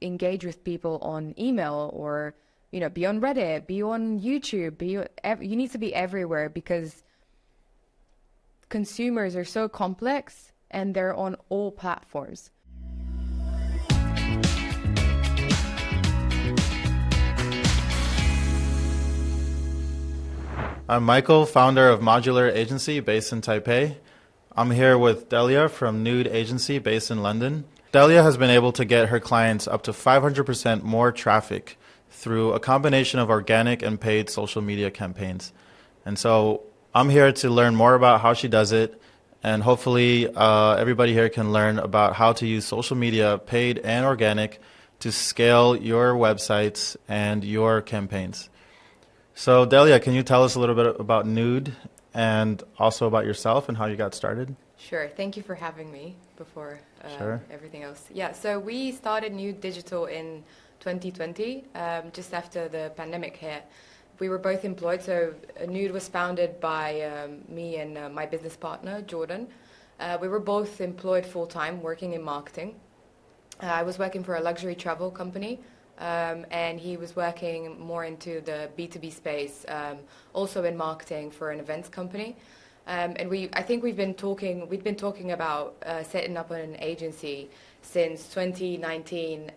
engage with people on email, or, be on Reddit, be on YouTube, you need to be everywhere, because consumers are so complex and they're on all platforms. I'm Michael, founder of Modular Agency based in Taipei. I'm here with Delia from Nude Agency based in London. Delia has been able to get her clients up to 500% more traffic through a combination of organic and paid social media campaigns. And so I'm here to learn more about how she does it, and hopefully everybody here can learn about how to use social media, paid and organic, to scale your websites and your campaigns. So Delia, can you tell us a little bit about Nude and also about yourself and how you got started? Sure. Thank you for having me before Sure. everything else. Yeah, so we started Nude Digital in 2020, just after the pandemic hit. We were both employed, so Nude was founded by me and my business partner, Jordan. We were both employed full-time, working in marketing. I was working for a luxury travel company, and he was working more into the B2B space, also in marketing for an events company. And I think we'd been talking about setting up an agency since 2019.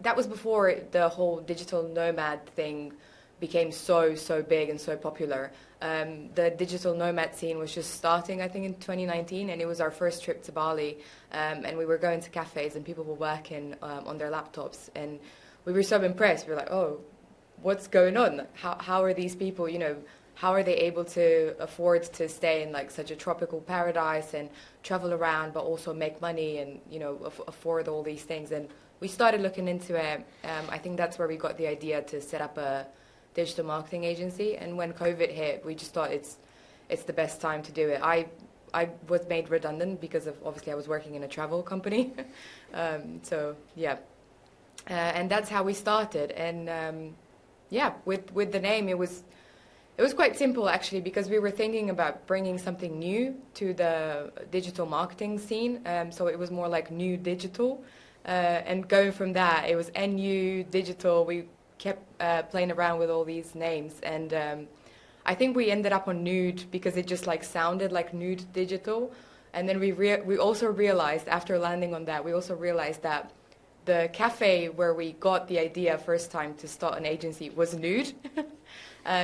That was before the whole digital nomad thing became so big and so popular. The digital nomad scene was just starting, I think, in 2019, and it was our first trip to Bali, and we were going to cafes and people were working on their laptops, and we were so impressed. We were like, oh, what's going on? How are these people, how are they able to afford to stay in like such a tropical paradise and travel around, but also make money and, afford all these things? And we started looking into it. I think that's where we got the idea to set up a digital marketing agency. And when COVID hit, we just thought it's the best time to do it. I was made redundant because of, obviously, I was working in a travel company. So yeah, and that's how we started. And with the name, it was quite simple actually, because we were thinking about bringing something new to the digital marketing scene. So it was more like New Digital. And going from that, it was NU Digital. We kept playing around with all these names, and I think we ended up on Nude because it just like sounded like Nude Digital. And then we also realized, after landing on that, that the cafe where we got the idea first time to start an agency was Nude.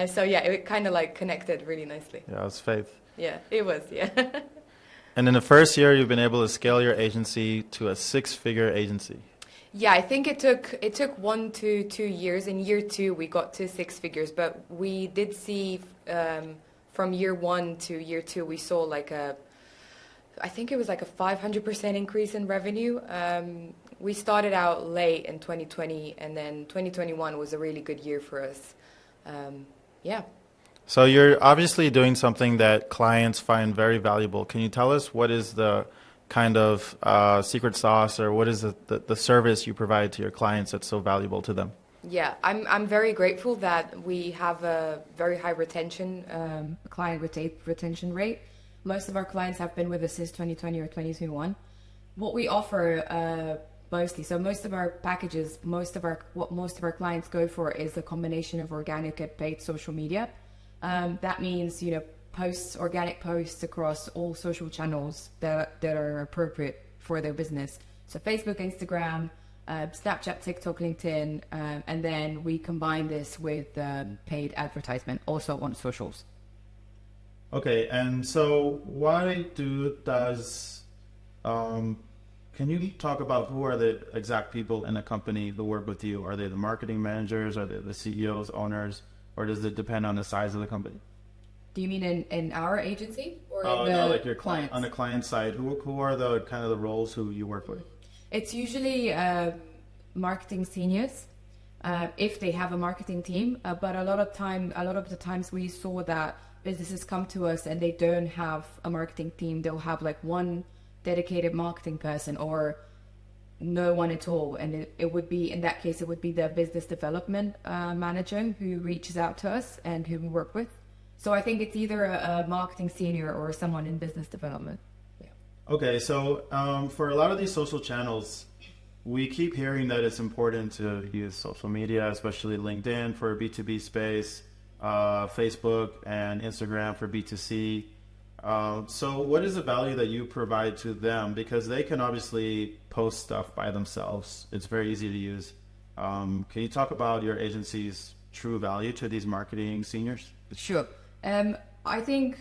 So yeah, it kind of like connected really nicely. Yeah, it was faith. Yeah, it was. Yeah. And in the first year, you've been able to scale your agency to a 6-figure agency. Yeah, I think it took 1 to 2 years. In year 2, we got to 6 figures, but we did see from year 1 to year 2, we saw like I think it was like a 500% increase in revenue. We started out late in 2020, and then 2021 was a really good year for us. Yeah. So you're obviously doing something that clients find very valuable. Can you tell us what is the kind of secret sauce, or what is the service you provide to your clients that's so valuable to them? Yeah, I'm very grateful that we have a very high client retention rate. Most of our clients have been with us since 2020 or 2021. What we offer mostly, so most of our packages, what most of our clients go for is a combination of organic and paid social media. That means, organic posts across all social channels that are appropriate for their business. So Facebook, Instagram, Snapchat, TikTok, LinkedIn, and then we combine this with paid advertisement also on socials. Okay, and so why can you talk about who are the exact people in a company who work with you? Are they the marketing managers? Are they the CEOs, owners? Or does it depend on the size of the company? Do you mean in our agency or no, like your clients? On the client side, who are the kind of the roles who you work with? It's usually marketing seniors, if they have a marketing team. But a lot of the times we saw that businesses come to us and they don't have a marketing team. They'll have like one dedicated marketing person or no one at all, and it would be, in that case, it would be the business development manager who reaches out to us and who we work with. So I think it's either a marketing senior or someone in business development. Yeah. Okay, so for a lot of these social channels, we keep hearing that it's important to use social media, especially LinkedIn for B2B space, Facebook and Instagram for B2C. So what is the value that you provide to them? Because they can obviously post stuff by themselves. It's very easy to use. Can you talk about your agency's true value to these marketing seniors? Sure. I think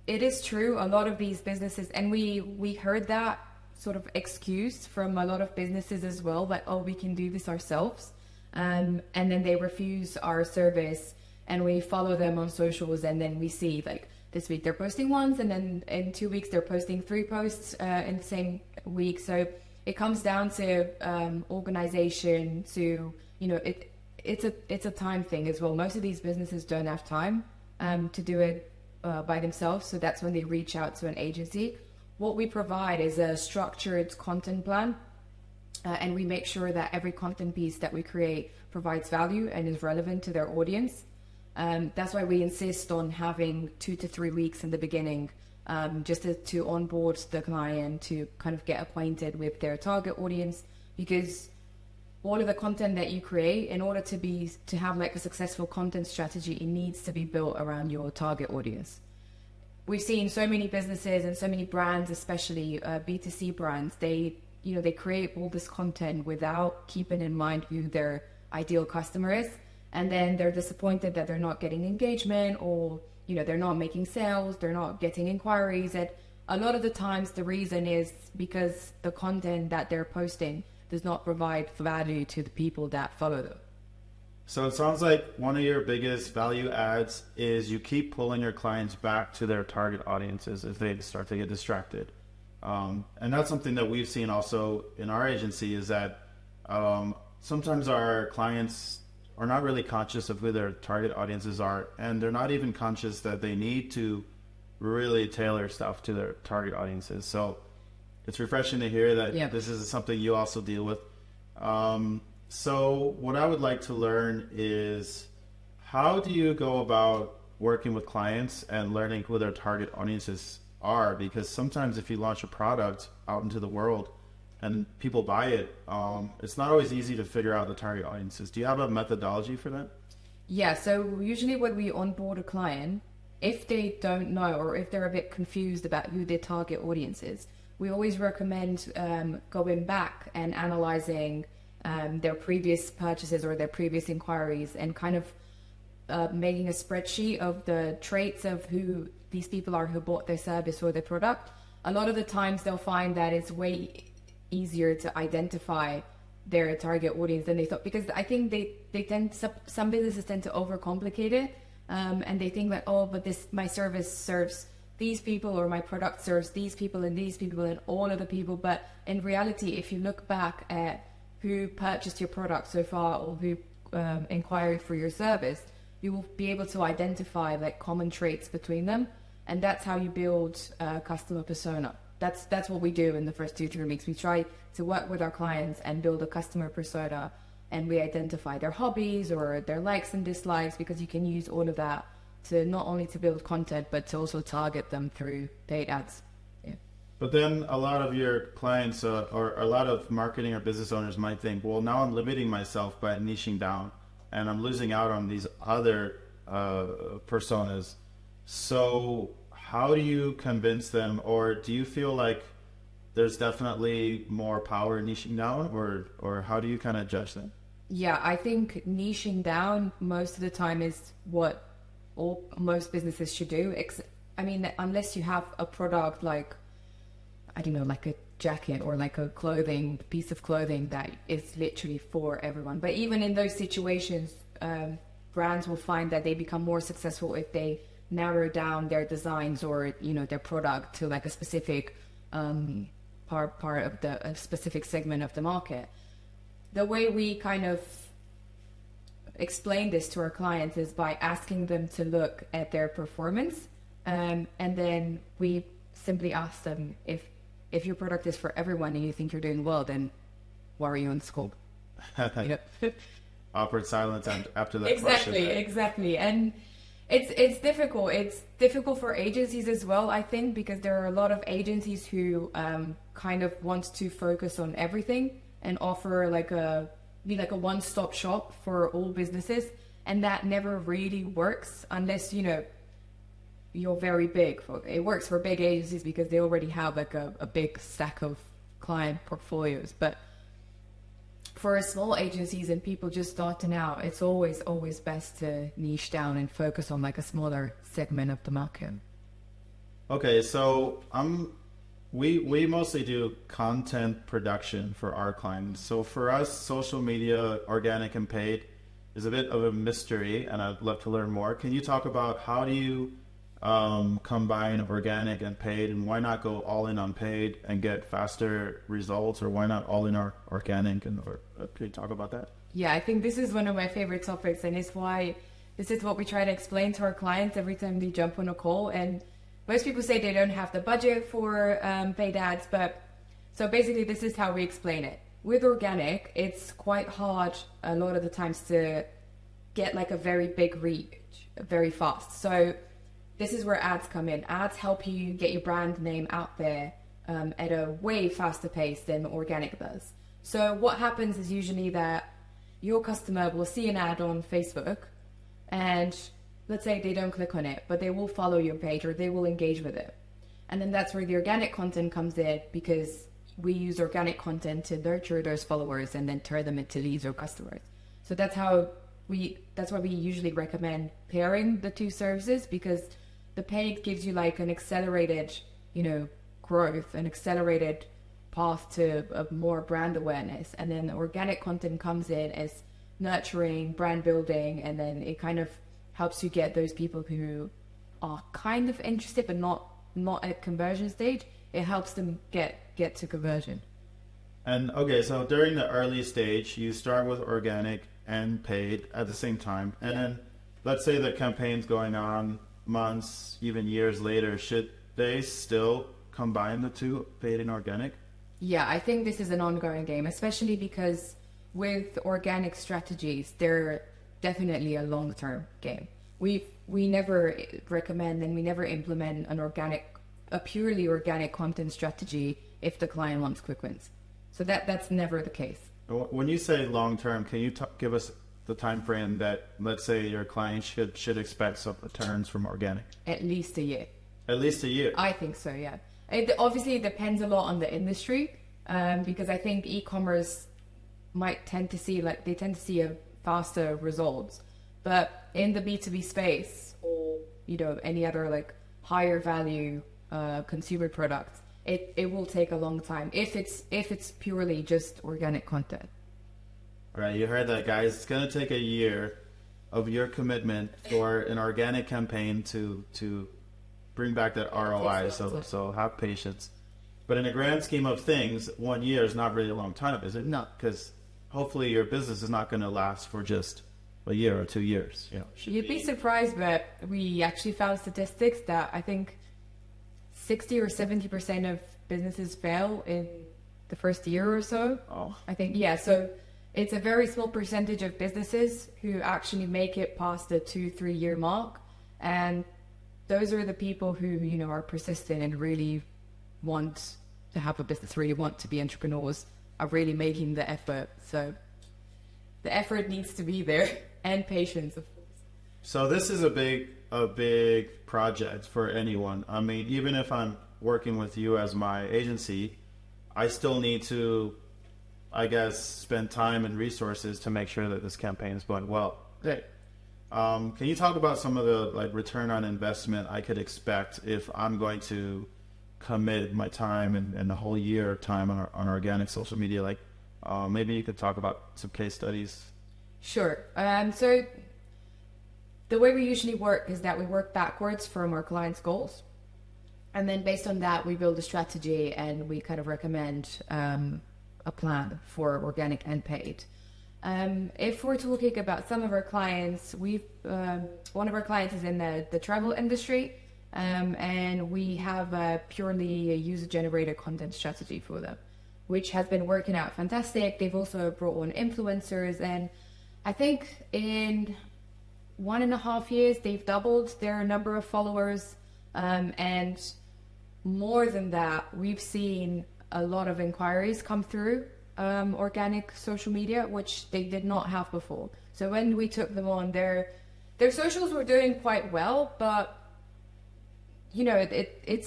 it is true. A lot of these businesses, and we heard that sort of excuse from a lot of businesses as well, like, oh, we can do this ourselves. And then they refuse our service, and we follow them on socials, and then we see like this week they're posting once, and then in 2 weeks they're posting 3 posts in the same week. So it comes down to organization, to, you know, it's a time thing as well. Most of these businesses don't have time to do it by themselves, so that's when they reach out to an agency. What we provide is a structured content plan, and we make sure that every content piece that we create provides value and is relevant to their audience. That's why we insist on having 2 to 3 weeks in the beginning, just to onboard the client, to kind of get acquainted with their target audience, because all of the content that you create, in order to have like a successful content strategy, it needs to be built around your target audience. We've seen so many businesses and so many brands, especially B2C brands, they create all this content without keeping in mind who their ideal customer is. And then they're disappointed that they're not getting engagement, or, you know, they're not making sales, they're not getting inquiries. And a lot of the times the reason is because the content that they're posting does not provide value to the people that follow them. So it sounds like one of your biggest value adds is you keep pulling your clients back to their target audiences if they start to get distracted. And that's something that we've seen also in our agency, is that sometimes our clients are not really conscious of who their target audiences are, and they're not even conscious that they need to really tailor stuff to their target audiences. So it's refreshing to hear that this is something you also deal with. So what I would like to learn is, how do you go about working with clients and learning who their target audiences are? Because sometimes if you launch a product out into the world and people buy it, it's not always easy to figure out the target audiences. Do you have a methodology for that? Yeah, so usually when we onboard a client, if they don't know, or if they're a bit confused about who their target audience is, we always recommend going back and analyzing their previous purchases or their previous inquiries, and kind of making a spreadsheet of the traits of who these people are who bought their service or their product. A lot of the times they'll find that it's way easier to identify their target audience than they thought, because I think some businesses tend to overcomplicate it, and they think that, oh, but my service serves these people, or my product serves these people and all other people. But in reality, if you look back at who purchased your product so far, or who inquired for your service, you will be able to identify like common traits between them, and that's how you build a customer persona. That's what we do in the first 2-3 weeks. We try to work with our clients and build a customer persona, and we identify their hobbies or their likes and dislikes, because you can use all of that to not only to build content, but to also target them through paid ads. Yeah. But then a lot of your clients or a lot of marketing or business owners might think, well, now I'm limiting myself by niching down, and I'm losing out on these other personas. So how do you convince them, or do you feel like there's definitely more power in niching down, or how do you kind of judge them? Yeah, I think niching down most of the time is what most businesses should do. I mean, unless you have a product like, I don't know, like a jacket or like a piece of clothing that is literally for everyone. But even in those situations, brands will find that they become more successful if they narrow down their designs or, you know, their product to like a specific part of a specific segment of the market. The way we kind of explain this to our clients is by asking them to look at their performance, and then we simply ask them, if your product is for everyone and you think you're doing well, then why are you on scope? You know? Awkward silence after that question. Exactly. And it's difficult. It's difficult for agencies as well, I think, because there are a lot of agencies who kind of want to focus on everything. and offer be like a one-stop shop for all businesses. And that never really works unless, you're very big. It works for big agencies because they already have like a big stack of client portfolios. But for small agencies and people just starting out, it's always best to niche down and focus on like a smaller segment of the market. Okay, so we mostly do content production for our clients. So for us, social media, organic and paid is a bit of a mystery, and I'd love to learn more. Can you talk about how do you combine organic and paid, and why not go all in on paid and get faster results, or why not all in our organic? Can you talk about that? Yeah, I think this is one of my favorite topics, and it's why this is what we try to explain to our clients every time they jump on a call. And most people say they don't have the budget for paid ads, but so basically this is how we explain it. With organic, it's quite hard a lot of the times to get like a very big reach very fast. So this is where ads come in. Ads help you get your brand name out there at a way faster pace than organic does. So what happens is usually that your customer will see an ad on Facebook, and let's say they don't click on it, but they will follow your page or they will engage with it. And then that's where the organic content comes in, because we use organic content to nurture those followers and then turn them into leads or customers. So that's why we usually recommend pairing the two services, because the paid gives you like an accelerated, growth, an accelerated path to more brand awareness. And then the organic content comes in as nurturing, brand building, and then it kind of helps you get those people who are kind of interested but not at conversion stage. It helps them get to conversion. And okay, so during the early stage, you start with organic and paid at the same time, and then let's say the campaign's going on months, even years later, should they still combine the two, paid and organic? Yeah, I think this is an ongoing game, especially because with organic strategies, they're definitely a long-term game. We never recommend and we never implement a purely organic content strategy if the client wants quick wins. So that's never the case. When you say long-term, can you give us the time frame that, let's say, your client should expect some returns from organic? At least a year. At least a year? I think so, yeah. It obviously depends a lot on the industry, because I think e-commerce tend to see a faster results. But in the B2B space, or any other like higher value consumer products, it will take a long time if it's purely just organic content. All right, you heard that, guys. It's going to take a year of your commitment for an organic campaign to bring back that ROI. So have patience. But in the grand scheme of things, 1 year is not really a long time, is it? No, because hopefully your business is not going to last for just a year or 2 years. You'd be surprised, but we actually found statistics that I think 60 or 70% of businesses fail in the first year or so. Oh. I think, yeah. So it's a very small percentage of businesses who actually make it past the 2-3 year mark. And those are the people who, are persistent and really want to have a business, really want to be entrepreneurs, are really making the effort. So the effort needs to be there, and patience, of course. So this is a big project for anyone. I mean, even if I'm working with you as my agency, I still need to, I guess, spend time and resources to make sure that this campaign is going well. Right. Can you talk about some of the return on investment I could expect if I'm going to commit my time and the whole year of time on organic social media? Maybe you could talk about some case studies. Sure. So the way we usually work is that we work backwards from our clients' goals. And then based on that, we build a strategy and we kind of recommend a plan for organic and paid. If we're talking about some of our clients, one of our clients is in the travel industry, and we have a purely user-generated content strategy for them, which has been working out fantastic. They've also brought on influencers, and I think in 1.5 years, they've doubled their number of followers. And more than that, we've seen a lot of inquiries come through organic social media, which they did not have before. So when we took them on, their socials were doing quite well, but you know,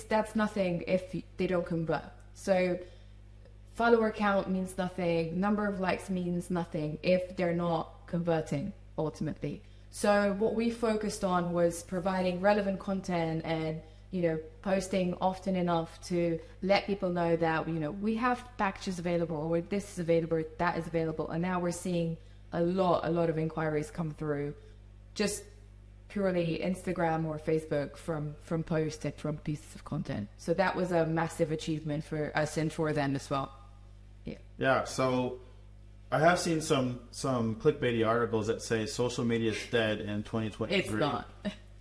that's nothing if they don't convert. So follower count means nothing, number of likes means nothing if they're not converting ultimately. So what we focused on was providing relevant content and, you know, posting often enough to let people know that, you know, we have packages available, or this is available, that is available. And now we're seeing a lot of inquiries come through just purely Instagram or Facebook from posts and from pieces of content. So that was a massive achievement for us and for them as well. Yeah, so I have seen some clickbaity articles that say social media is dead in 2023. It's not.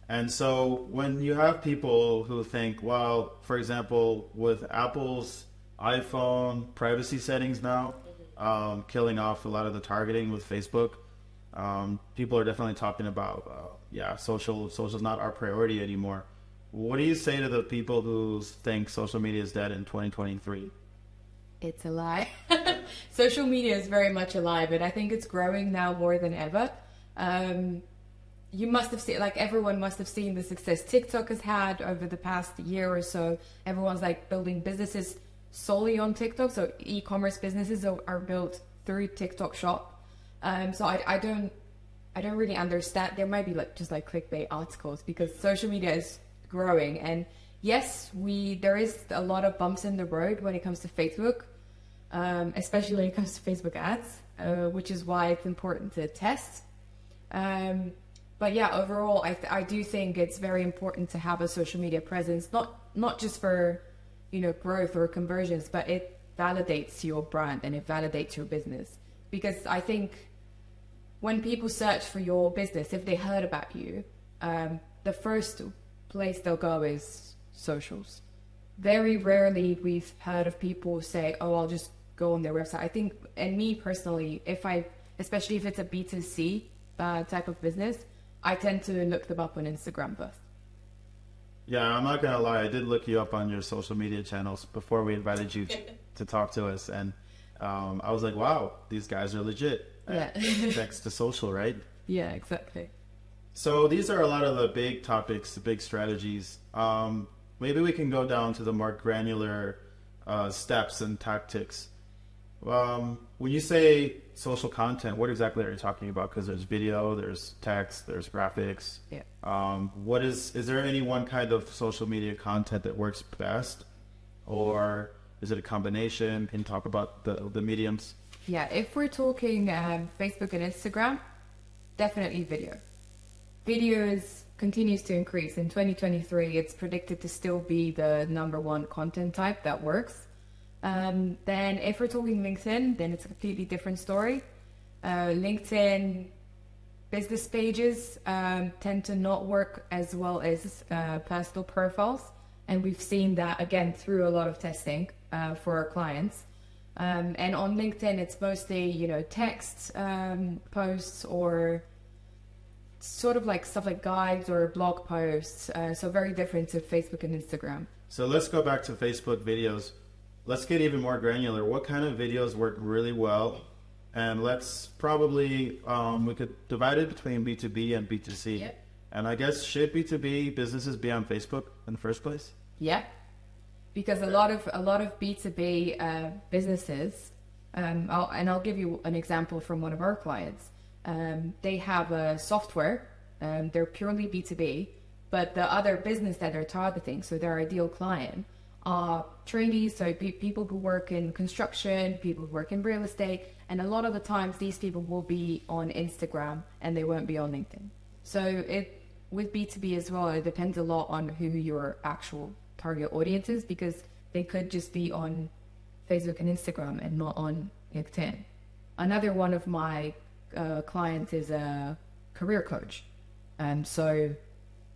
And so when you have people who think, well, for example, with Apple's iPhone privacy settings now, killing off a lot of the targeting with Facebook, people are definitely talking about, social's not our priority anymore. What do you say to the people who think social media is dead in 2023? It's a lie. Social media is very much alive, and I think it's growing now more than ever. You must have seen, like everyone must have seen the success TikTok has had over the past year or so. Everyone's like building businesses solely on TikTok. So e-commerce businesses are built through TikTok Shop. So I don't really understand. There might be just clickbait articles because social media is growing. And yes, there is a lot of bumps in the road when it comes to Facebook, especially when it comes to Facebook ads, which is why it's important to test. But yeah, overall, I do think it's very important to have a social media presence, not just for, you know, growth or conversions, but it validates your brand and it validates your business. Because I think when people search for your business, if they heard about you, the first place they'll go is socials. Very rarely we've heard of people say, oh, I'll just go on their website. I think, and me personally, especially if it's a B2C type of business, I tend to look them up on Instagram first. Yeah, I'm not going to lie. I did look you up on your social media channels before we invited you to talk to us. And I was like, wow, these guys are legit. Yeah. Thanks to social, right? Yeah, exactly. So these are a lot of the big topics, the big strategies. Maybe we can go down to the more granular steps and tactics. When you say social content, what exactly are you talking about? Because there's video, there's text, there's graphics. Yeah. Is there any one kind of social media content that works best? Or is it a combination? Can you talk about the mediums? Yeah, if we're talking Facebook and Instagram, definitely video. Video continues to increase. In 2023, it's predicted to still be the #1 content type that works. Then if we're talking LinkedIn, then it's a completely different story. LinkedIn business pages tend to not work as well as personal profiles. And we've seen that, again, through a lot of testing for our clients. And on LinkedIn, it's mostly, you know, text posts or sort of like stuff like guides or blog posts. So very different to Facebook and Instagram. So let's go back to Facebook videos. Let's get even more granular. What kind of videos work really well? And let's probably, we could divide it between B2B and B2C. Yep. And I guess, should B2B businesses be on Facebook in the first place? Yeah, because a lot of B2B businesses, I'll give you an example from one of our clients. They have a software, they're purely B2B, but the other business that they're targeting, so their ideal client, are trainees, so people who work in construction, people who work in real estate, and a lot of the times these people will be on Instagram and they won't be on LinkedIn. So with B2B as well, it depends a lot on who your actual target audience is, because they could just be on Facebook and Instagram and not on LinkedIn. Another one of my clients is a career coach, and so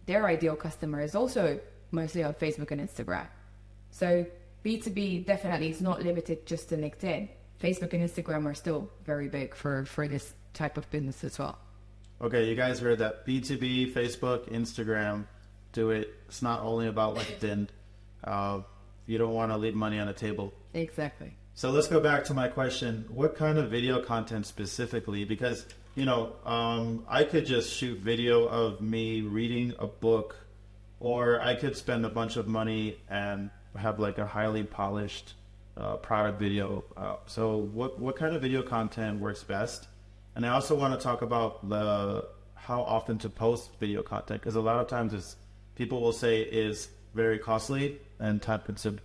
their ideal customer is also mostly on Facebook and Instagram. So B2B definitely is not limited just to LinkedIn. Facebook and Instagram are still very big for this type of business as well. Okay, you guys heard that. B2B, Facebook, Instagram, do it. It's not only about LinkedIn. You don't want to leave money on the table. Exactly. So let's go back to my question. What kind of video content specifically? Because, I could just shoot video of me reading a book, or I could spend a bunch of money and have like a highly polished product video. So what kind of video content works best? And I also want to talk about how often to post video content, because a lot of times people will say is very costly and time consuming.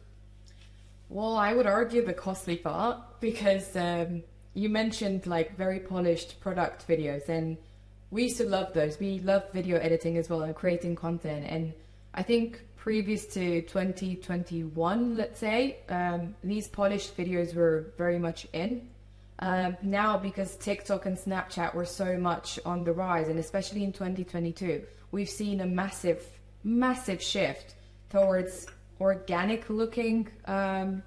Well, I would argue the costly part, because you mentioned like very polished product videos, and we used to love those. We love video editing as well and creating content. And I think previous to 2021, let's say, these polished videos were very much in. Now, because TikTok and Snapchat were so much on the rise, and especially in 2022, we've seen a massive shift towards organic looking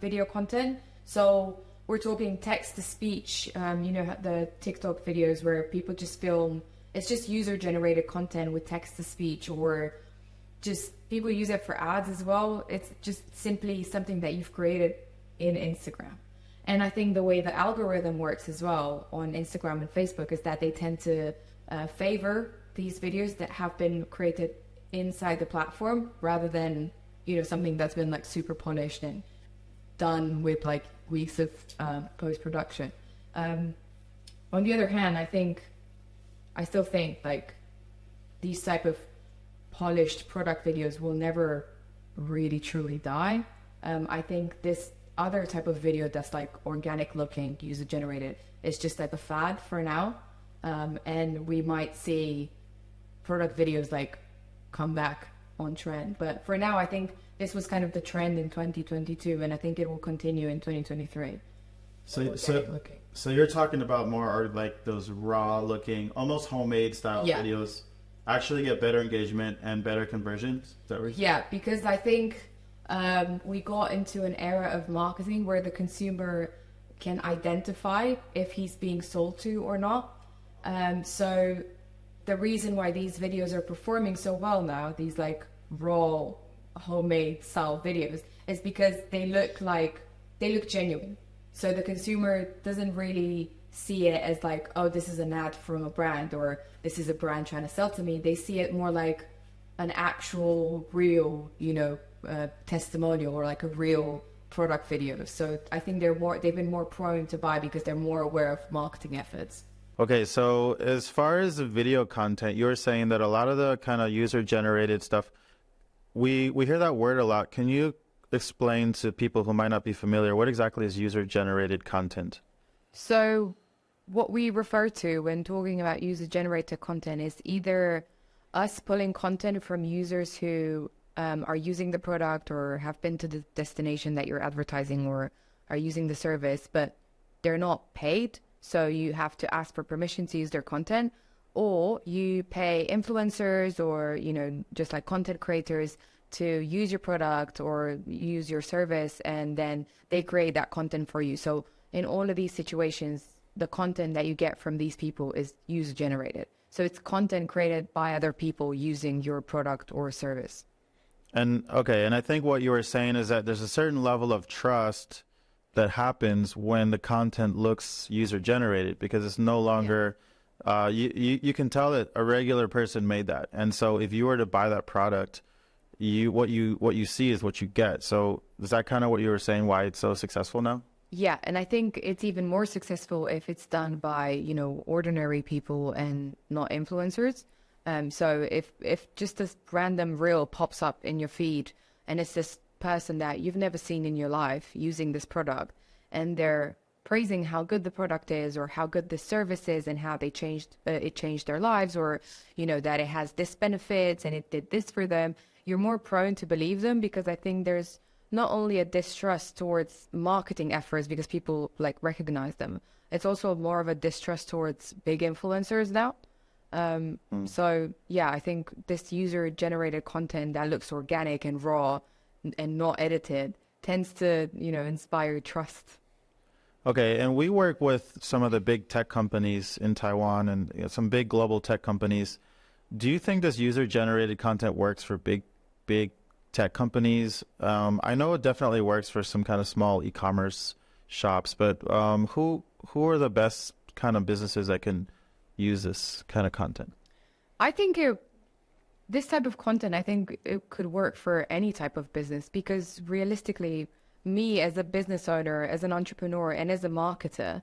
video content. So we're talking text to speech, the TikTok videos where people just film, it's just user generated content with text to speech, or just people use it for ads as well. It's just simply something that you've created in Instagram. And I think the way the algorithm works as well on Instagram and Facebook is that they tend to favor these videos that have been created inside the platform, rather than something that's been like super polished and done with like weeks of post-production. On the other hand, I still think like these type of polished product videos will never really truly die. I think this other type of video that's like organic looking, user generated, is just like a fad for now. And we might see product videos like come back on trend. But for now, I think this was kind of the trend in 2022, and I think it will continue in 2023. So you're talking about more like those raw looking, almost homemade style videos actually get better engagement and better conversions? Is that right? Yeah, because I think we got into an era of marketing where the consumer can identify if he's being sold to or not. So the reason why these videos are performing so well now, these like raw homemade style videos, is because they look genuine. So the consumer doesn't really see it as like, oh, this is an ad from a brand, or this is a brand trying to sell to me. They see it more like an actual real, testimonial, or like a real product video. So I think they've been more prone to buy because they're more aware of marketing efforts. Okay, so as far as the video content, you were saying that a lot of the kind of user-generated stuff, we hear that word a lot. Can you explain to people who might not be familiar, what exactly is user-generated content? So what we refer to when talking about user-generated content is either us pulling content from users who are using the product or have been to the destination that you're advertising or are using the service, but they're not paid. So you have to ask for permission to use their content, or you pay influencers or, just like content creators to use your product or use your service, and then they create that content for you. So in all of these situations, the content that you get from these people is user generated. So it's content created by other people using your product or service. And I think what you were saying is that there's a certain level of trust that happens when the content looks user generated, because it's no longer you can tell that a regular person made that. And so if you were to buy that product, what you see is what you get. So is that kind of what you were saying, why it's so successful now? Yeah, and I think it's even more successful if it's done by ordinary people and not influencers. So if just this random reel pops up in your feed and it's this person that you've never seen in your life using this product, and they're praising how good the product is or how good the service is and how they changed their lives, or that it has this benefits and it did this for them, you're more prone to believe them, because I think there's not only a distrust towards marketing efforts because people like recognize them, it's also more of a distrust towards big influencers now. So yeah, I think this user generated content that looks organic and raw and not edited tends to, inspire trust. Okay, and we work with some of the big tech companies in Taiwan and some big global tech companies. Do you think this user-generated content works for big tech companies? I know it definitely works for some kind of small e-commerce shops, but who are the best kind of businesses that can use this kind of content? I think this type of content, I think it could work for any type of business, because realistically, me as a business owner, as an entrepreneur, and as a marketer,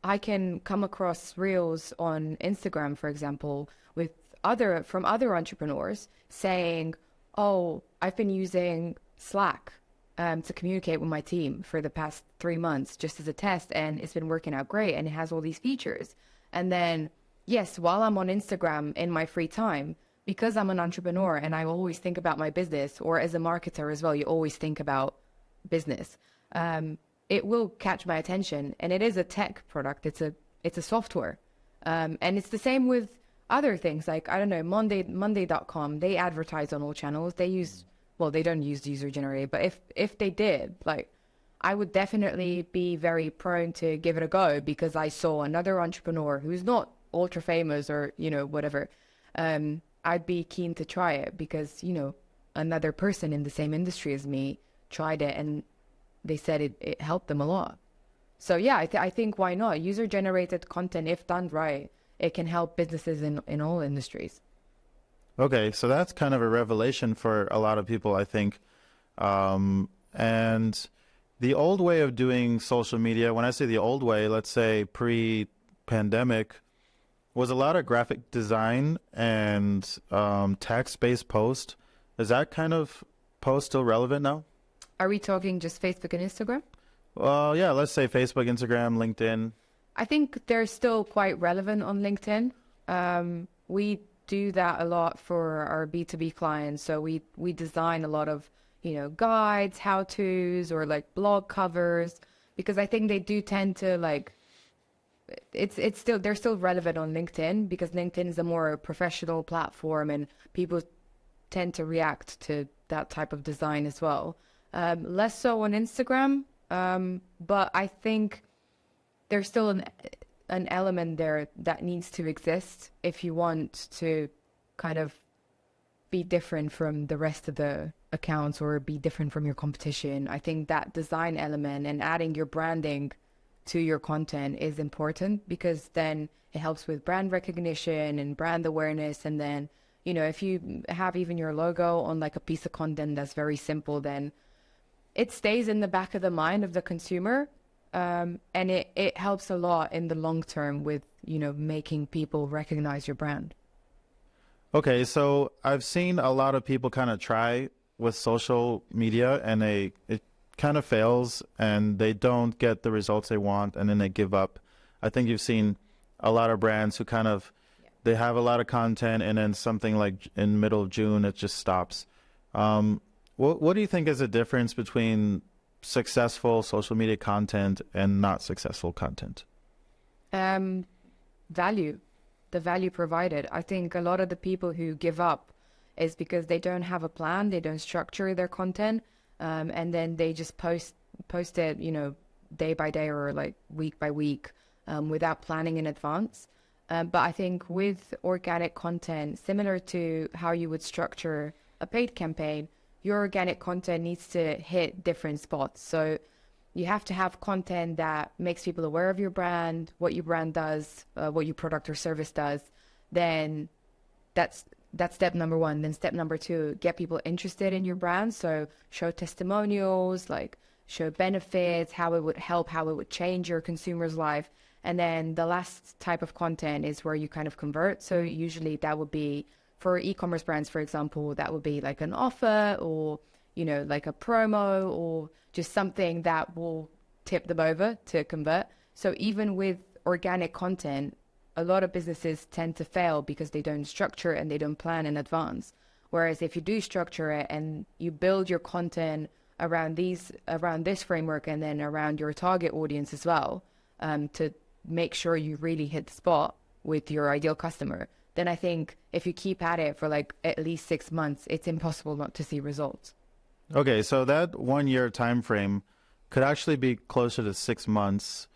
I can come across reels on Instagram, for example, from other entrepreneurs saying, oh, I've been using Slack to communicate with my team for the past 3 months just as a test, and it's been working out great, and it has all these features. And then, yes, while I'm on Instagram in my free time, because I'm an entrepreneur and I always think about my business, or as a marketer as well, you always think about business, it will catch my attention. And it is a tech product. It's a software. And it's the same with other things, like, I don't know, Monday.com, they advertise on all channels. They don't use user generated, but if they did, like, I would definitely be very prone to give it a go, because I saw another entrepreneur who's not ultra famous or, whatever. I'd be keen to try it because, another person in the same industry as me tried it and they said it helped them a lot. So yeah, I think why not? User generated content, if done right, it can help businesses in all industries. Okay, so that's kind of a revelation for a lot of people, I think. And the old way of doing social media, when I say the old way, let's say pre-pandemic, was a lot of graphic design and text-based post. Is that kind of post still relevant now? Are we talking just Facebook and Instagram? Well, yeah, let's say Facebook, Instagram, LinkedIn. I think they're still quite relevant on LinkedIn. We do that a lot for our B2B clients. So we design a lot of, guides, how-tos, or like blog covers, because I think they do tend to they're still relevant on LinkedIn, because LinkedIn is a more professional platform and people tend to react to that type of design as well. Less so on Instagram, but I think there's still an element there that needs to exist if you want to kind of be different from the rest of the accounts or be different from your competition. I think that design element and adding your branding to your content is important, because then it helps with brand recognition and brand awareness. And then, if you have even your logo on like a piece of content that's very simple, then it stays in the back of the mind of the consumer. And it helps a lot in the long term with, making people recognize your brand. Okay, so I've seen a lot of people kind of try with social media and it kind of fails and they don't get the results they want and then they give up. I think you've seen a lot of brands who kind of, they have a lot of content and then something like in middle of June, it just stops. What do you think is the difference between successful social media content and not successful content? Value, the value provided. I think a lot of the people who give up is because they don't have a plan, they don't structure their content, and then they just post it, day by day or like week by week, without planning in advance. But I think with organic content, similar to how you would structure a paid campaign, your organic content needs to hit different spots. So you have to have content that makes people aware of your brand, what your brand does, what your product or service does. Then that's step number one. Then step number two, get people interested in your brand. So show testimonials, like show benefits, how it would help, how it would change your consumer's life. And then the last type of content is where you kind of convert. So usually that would be, for e-commerce brands, for example, that would be like an offer or, like a promo or just something that will tip them over to convert. So even with organic content, a lot of businesses tend to fail because they don't structure and they don't plan in advance. Whereas if you do structure it and you build your content around this framework and then around your target audience as well, to make sure you really hit the spot with your ideal customer, then I think if you keep at it for like at least 6 months, it's impossible not to see results. Okay, so that 1 year time frame could actually be closer to 6 months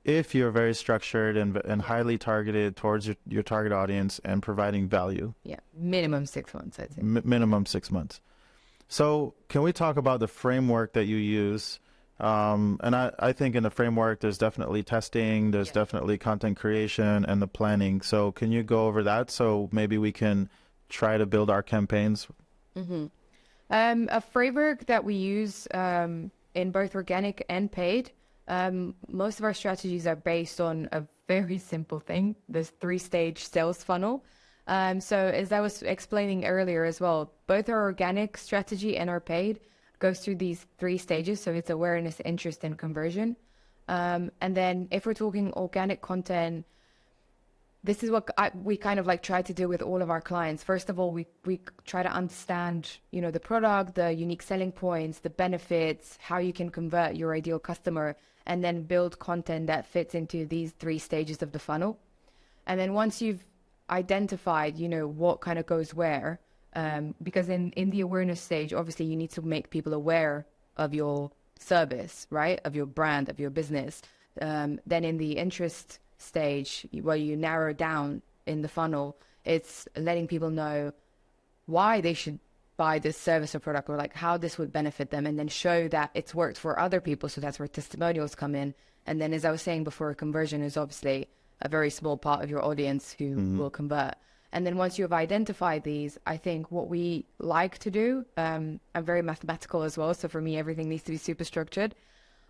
if you're very structured and highly targeted towards your target audience and providing value. Yeah, minimum 6 months, I'd say. Minimum 6 months. So can we talk about the framework that you use And I think in the framework, there's definitely testing, there's definitely content creation and the planning. So can you go over that so maybe we can try to build our campaigns? A framework that we use in both organic and paid, most of our strategies are based on a very simple thing, this 3-stage sales funnel. So as I was explaining earlier as well, both our organic strategy and our paid goes through these 3 stages. So it's awareness, interest, and conversion. And then if we're talking organic content, this is what we kind of like try to do with all of our clients. First of all, we try to understand, the product, the unique selling points, the benefits, how you can convert your ideal customer, and then build content that fits into these 3 stages of the funnel. And then once you've identified, what kind of goes where, because in the awareness stage, obviously you need to make people aware of your service, right? Of your brand, of your business. Then in the interest stage, where you narrow down in the funnel, it's letting people know why they should buy this service or product, or like how this would benefit them, and then show that it's worked for other people. So that's where testimonials come in. And then, as I was saying before, conversion is obviously a very small part of your audience who will convert. And then once you have identified these, I think what we like to do, I'm very mathematical as well, so for me everything needs to be super structured.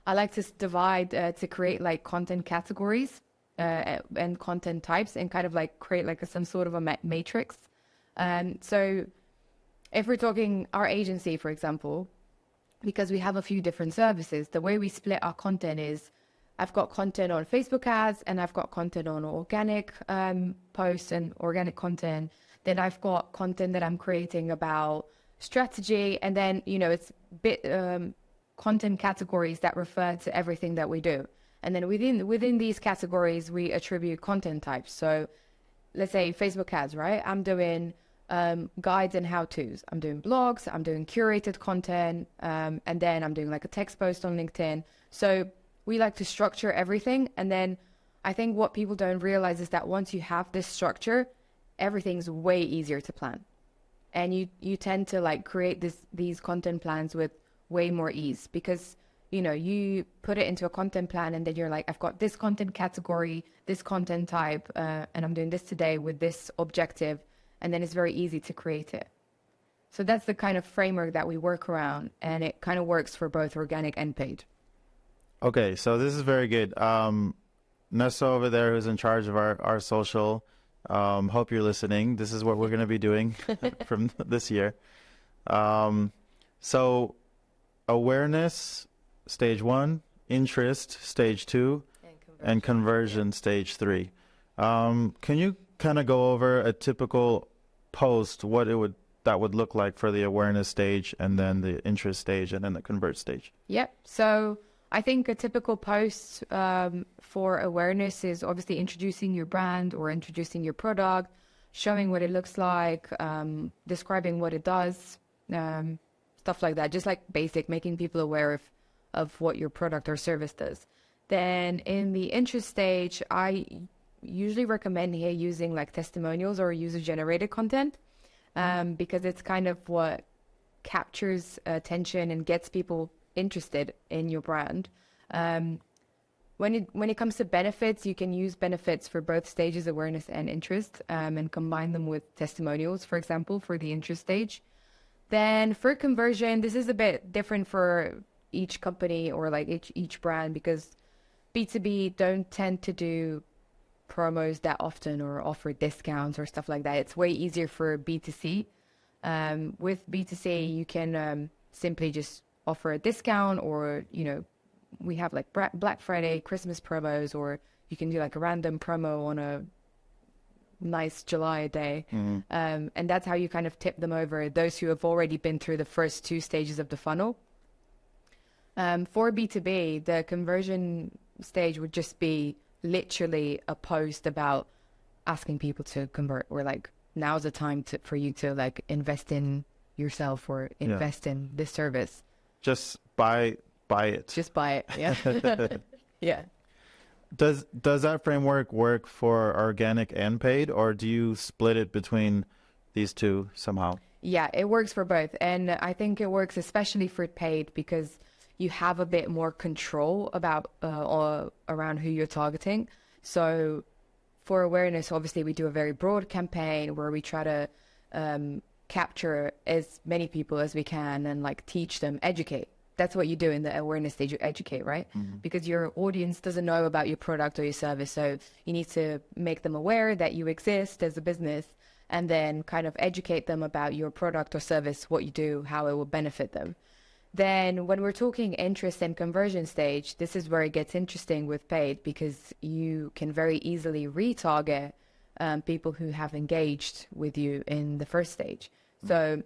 I like to divide to create like content categories and content types, and kind of like create like some sort of a matrix. So if we're talking our agency, for example, because we have a few different services, the way we split our content is I've got content on Facebook ads, and I've got content on organic posts and organic content. Then I've got content that I'm creating about strategy, and then, it's content categories that refer to everything that we do. And then within these categories, we attribute content types. So let's say Facebook ads, right? I'm doing guides and how-tos. I'm doing blogs, I'm doing curated content, and then I'm doing like a text post on LinkedIn. So we like to structure everything. And then I think what people don't realize is that once you have this structure, everything's way easier to plan. And you tend to like create these content plans with way more ease, because you put it into a content plan, and then you're like, I've got this content category, this content type, and I'm doing this today with this objective. And then it's very easy to create it. So that's the kind of framework that we work around, and it kind of works for both organic and paid. Okay, so this is very good. Nessa over there, who's in charge of our social, hope you're listening. This is what we're going to be doing from this year. So awareness, stage 1, interest, stage 2, and conversion, stage 3. Can you kind of go over a typical post, what that would look like for the awareness stage, and then the interest stage, and then the convert stage? Yep. So I think a typical post for awareness is obviously introducing your brand or introducing your product, showing what it looks like, describing what it does, stuff like that. Just like basic, making people aware of what your product or service does. Then in the interest stage, I usually recommend here using like testimonials or user-generated content, because it's kind of what captures attention and gets people interested in your brand. When it comes to benefits, you can use benefits for both stages, awareness and interest, and combine them with testimonials, for example, for the interest stage. Then for conversion, this is a bit different for each company or like each brand, because B2B don't tend to do promos that often or offer discounts or stuff like that. It's way easier for B2C. With B2C, you can simply just offer a discount, or, we have like Black Friday, Christmas promos, or you can do like a random promo on a nice July day. And that's how you kind of tip them over, those who have already been through the first 2 stages of the funnel. For B2B, the conversion stage would just be literally a post about asking people to convert, or like, now's the time for you to like invest in yourself or invest in this service. Just buy it. Just buy it. Yeah. Yeah. Does that framework work for organic and paid, or do you split it between these two somehow? Yeah, it works for both. And I think it works especially for paid, because you have a bit more control about or around who you're targeting. So for awareness, obviously we do a very broad campaign where we try to capture as many people as we can and like teach them, educate. That's what you do in the awareness stage, you educate, right? Because your audience doesn't know about your product or your service. So you need to make them aware that you exist as a business and then kind of educate them about your product or service, what you do, how it will benefit them. Then when we're talking interest and conversion stage, this is where it gets interesting with paid, because you can very easily retarget people who have engaged with you in the first stage. So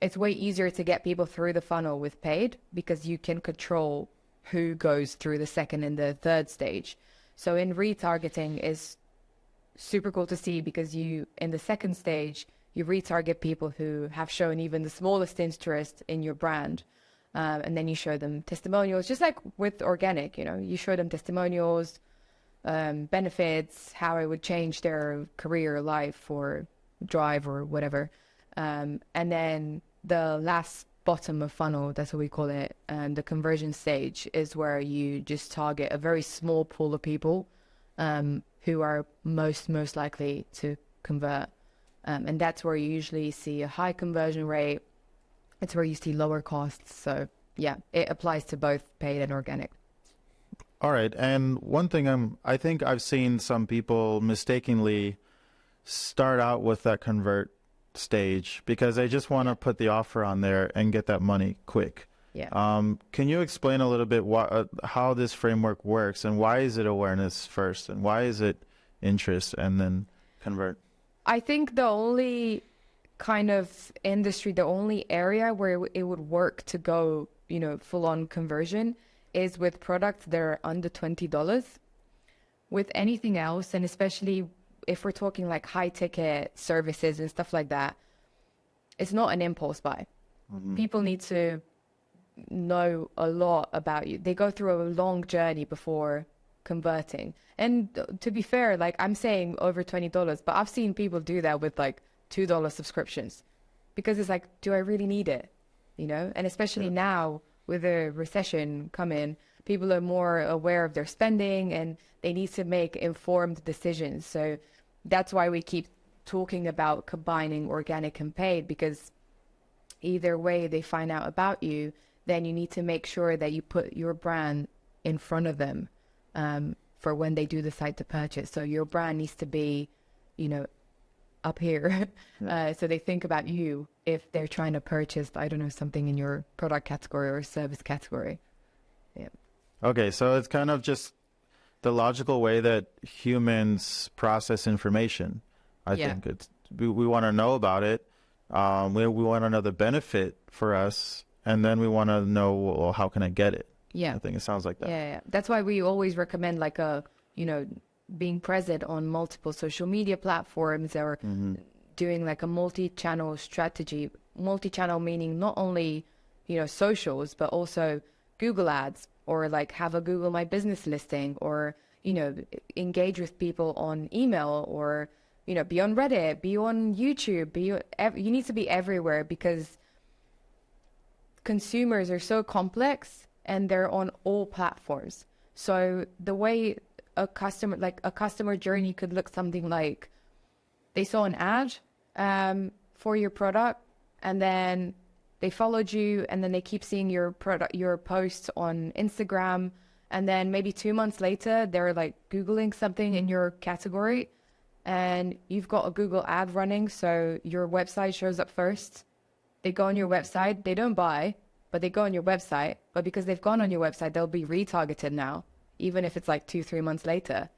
it's way easier to get people through the funnel with paid because you can control who goes through the second and the third stage. So in retargeting is super cool to see, because you, in the second stage, you retarget people who have shown even the smallest interest in your brand. And then you show them testimonials, just like with organic, you know, you show them testimonials, benefits, how it would change their career, life, or drive, or whatever. And then the last bottom of funnel, that's what we call it, the conversion stage, is where you just target a very small pool of people who are most likely to convert. And that's where you usually see a high conversion rate. It's where you see lower costs. So yeah, it applies to both paid and organic. All right. And one thing I think I've seen some people mistakenly start out with that convert stage because they just want to put the offer on there and get that money quick. Yeah. Can you explain a little bit how this framework works, and why is it awareness first, and why is it interest and then convert? I think the only kind of industry, the only area where it would work to go, you know, full on conversion is with products that are under $20. With anything else, and especially if we're talking like high ticket services and stuff like that, it's not an impulse buy. People need to know a lot about you. They go through a long journey before converting. And to be fair, like I'm saying over $20, but I've seen people do that with like $2 subscriptions, because it's like, do I really need it? You know, and especially now with a recession coming, people are more aware of their spending and they need to make informed decisions. So that's why we keep talking about combining organic and paid, because either way they find out about you, then you need to make sure that you put your brand in front of them for when they do decide to purchase. So your brand needs to be, you know, up here. So they think about you if they're trying to purchase, I don't know, something in your product category or service category. Yeah. Okay, so it's kind of just the logical way that humans process information. I think it's we want to know about it. We want to know the benefit for us, and then we want to know, well, how can I get it? Yeah. I think it sounds like that. Yeah. That's why we always recommend like being present on multiple social media platforms, or doing like a multi-channel strategy. Multi-channel meaning not only, you know, socials, but also Google ads, or like have a Google My Business listing, or, you know, engage with people on email, or, you know, be on Reddit, be on YouTube, you need to be everywhere, because consumers are so complex and they're on all platforms. So the way a customer journey could look something like, they saw an ad for your product, and then they followed you, and then they keep seeing your posts on Instagram, and then maybe 2 months later they're like Googling something in your category, and you've got a Google ad running, so your website shows up first. They go on your website, they don't buy, but they go on your website, but because they've gone on your website, they'll be retargeted now, even if it's like 2-3 months later.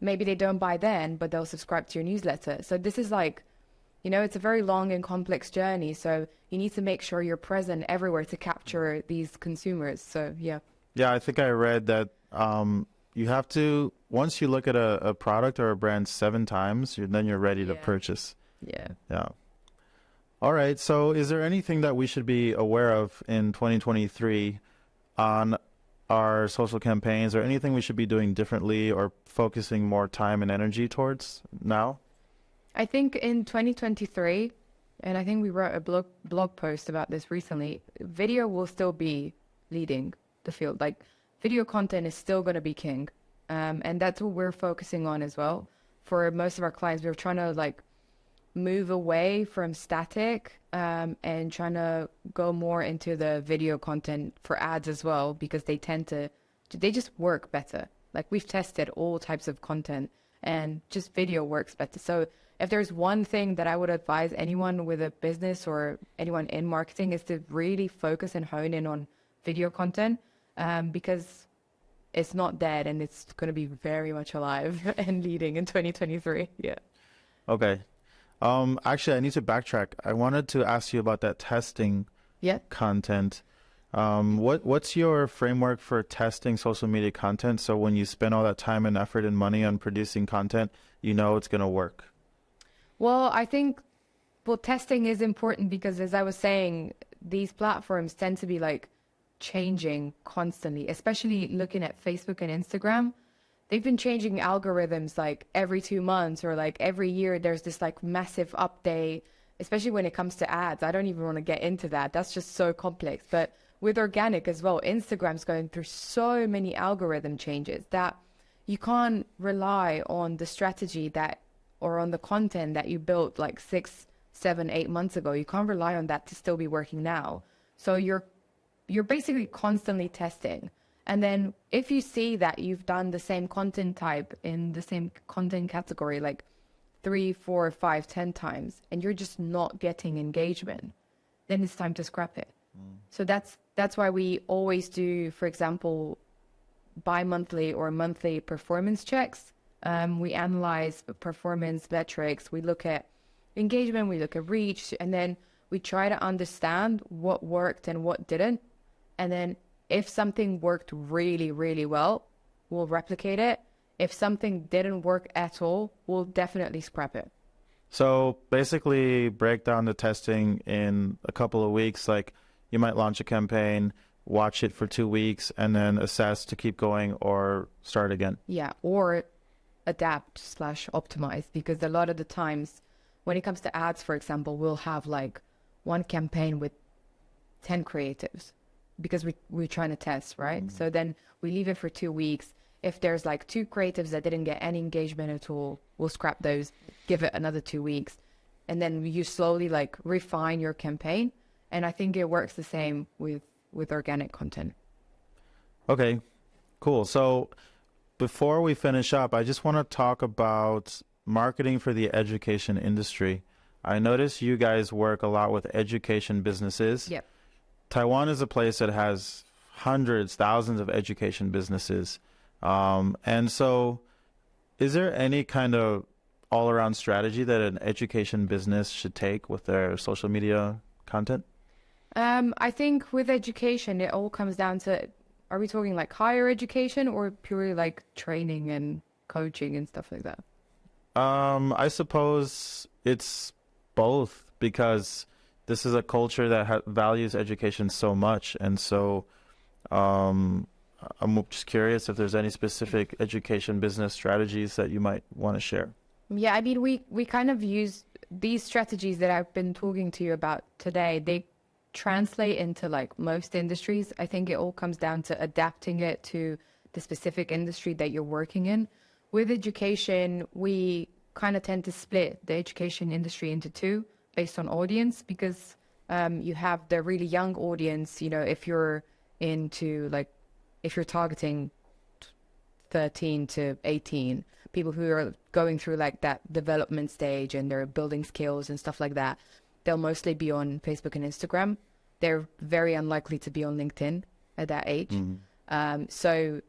Maybe they don't buy then, but they'll subscribe to your newsletter. So this is like, you know, it's a very long and complex journey. So you need to make sure you're present everywhere to capture these consumers. So yeah. Yeah, I think I read that you have to, once you look at a product or a brand 7 times, then you're ready to purchase. Yeah. Yeah. All right. So is there anything that we should be aware of in 2023 on our social campaigns, or anything we should be doing differently or focusing more time and energy towards now? I think in 2023, and I think we wrote a blog post about this recently, video will still be leading the field. Like video content is still going to be king. And that's what we're focusing on as well. For most of our clients, we're trying to like move away from static and trying to go more into the video content for ads as well, because they just work better. Like we've tested all types of content and just video works better. So if there's one thing that I would advise anyone with a business or anyone in marketing is to really focus and hone in on video content, because it's not dead and it's going to be very much alive and leading in 2023. Yeah. Okay. Actually, I need to backtrack. I wanted to ask you about that testing content. What's your framework for testing social media content? So when you spend all that time and effort and money on producing content, you know it's going to work. Well, I think, testing is important because, as I was saying, these platforms tend to be like changing constantly, especially looking at Facebook and Instagram. They've been changing algorithms like every 2 months or like every year. There's this like massive update, especially when it comes to ads. I don't even want to get into that. That's just so complex. But with organic as well, Instagram's going through so many algorithm changes that you can't rely on the strategy that, or on the content that you built like 6, 7, 8 months ago. You can't rely on that to still be working now. So you're basically constantly testing. And then if you see that you've done the same content type in the same content category like 3, 4, 5, 10 times, and you're just not getting engagement, then it's time to scrap it. So that's why we always do, for example, bi-monthly or monthly performance checks. We analyze performance metrics, we look at engagement, we look at reach, and then we try to understand what worked and what didn't. And then if something worked really, really well, we'll replicate it. If something didn't work at all, we'll definitely scrap it. So basically break down the testing in a couple of weeks. Like you might launch a campaign, watch it for 2 weeks, and then assess to keep going or start again. Yeah, or adapt/optimize, because a lot of the times when it comes to ads, for example, we'll have like one campaign with 10 creatives because we're trying to test, right? So then we leave it for 2 weeks. If there's like 2 creatives that didn't get any engagement at all, we'll scrap those, give it another 2 weeks. And then you slowly like refine your campaign. And I think it works the same with organic content. Okay, cool. So before we finish up, I just want to talk about marketing for the education industry. I notice you guys work a lot with education businesses. Yep. Taiwan is a place that has hundreds, thousands of education businesses. And so is there any kind of all-around strategy that an education business should take with their social media content? I think with education, it all comes down to, are we talking like higher education or purely like training and coaching and stuff like that? I suppose it's both, because this is a culture that values education so much. And so I'm just curious if there's any specific education business strategies that you might want to share. Yeah, I mean, we kind of use these strategies that I've been talking to you about today. They translate into like most industries. I think it all comes down to adapting it to the specific industry that you're working in. With education, we kind of tend to split the education industry into 2 based on audience, because you have the really young audience, you know, if you're targeting 13 to 18, people who are going through like that development stage and they're building skills and stuff like that, they'll mostly be on Facebook and Instagram. They're very unlikely to be on LinkedIn at that age. So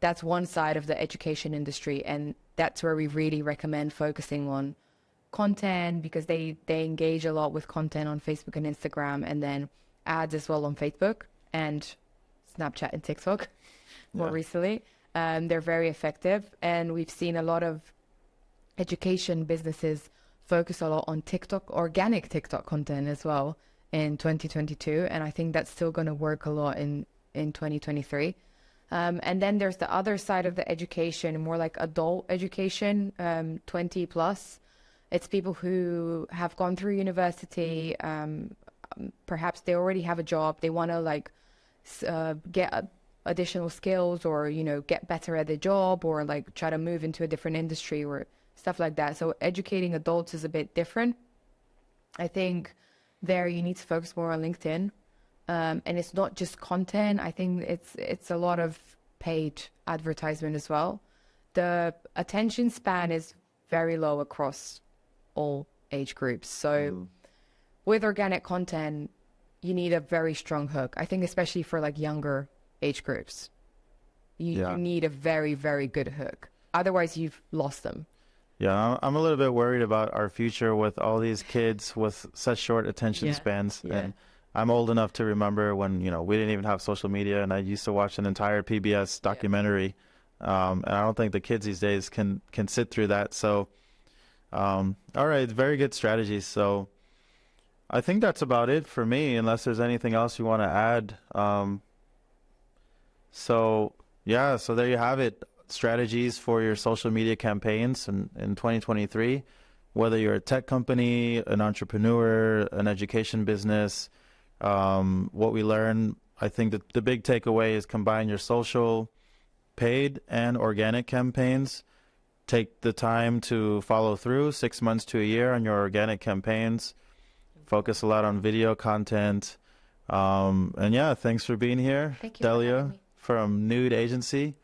that's one side of the education industry, and that's where we really recommend focusing on content, because they engage a lot with content on Facebook and Instagram, and then ads as well on Facebook and Snapchat and TikTok more recently. They're very effective, and we've seen a lot of education businesses focus a lot on TikTok, organic TikTok content as well in 2022, and I think that's still going to work a lot in 2023. And then there's the other side of the education, more like adult education, 20 plus. It's people who have gone through university, perhaps they already have a job, they want to like get additional skills, or, you know, get better at their job, or like try to move into a different industry or stuff like that. So educating adults is a bit different. I think there you need to focus more on LinkedIn. And it's not just content. I think it's a lot of paid advertisement as well. The attention span is very low across all age groups. So with organic content, you need a very strong hook. I think especially for like younger age groups, you need a very, very good hook. Otherwise, you've lost them. Yeah, I'm a little bit worried about our future with all these kids with such short attention spans. Yeah. And I'm old enough to remember when, you know, we didn't even have social media, and I used to watch an entire PBS documentary. And I don't think the kids these days can sit through that. So, all right, very good strategies. So I think that's about it for me, unless there's anything else you want to add. So there you have it. Strategies for your social media campaigns in 2023, whether you're a tech company, an entrepreneur, an education business. What we learned, I think that the big takeaway is combine your social, paid, and organic campaigns. Take the time to follow through 6 months to a year on your organic campaigns. Focus a lot on video content. And yeah, thanks for being here. Thank you, Delia from Nude Agency.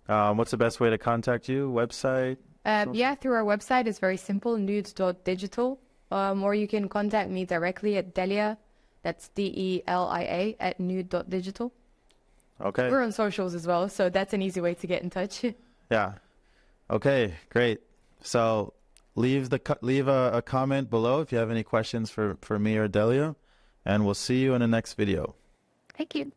What's the best way to contact you? Website? Through our website. It's very simple, nude.digital. Or you can contact me directly at Delia, that's DELIA, at nude.digital. Okay. We're on socials as well, so that's an easy way to get in touch. Yeah. Okay, great. So leave a comment below if you have any questions for me or Delia, and we'll see you in the next video. Thank you.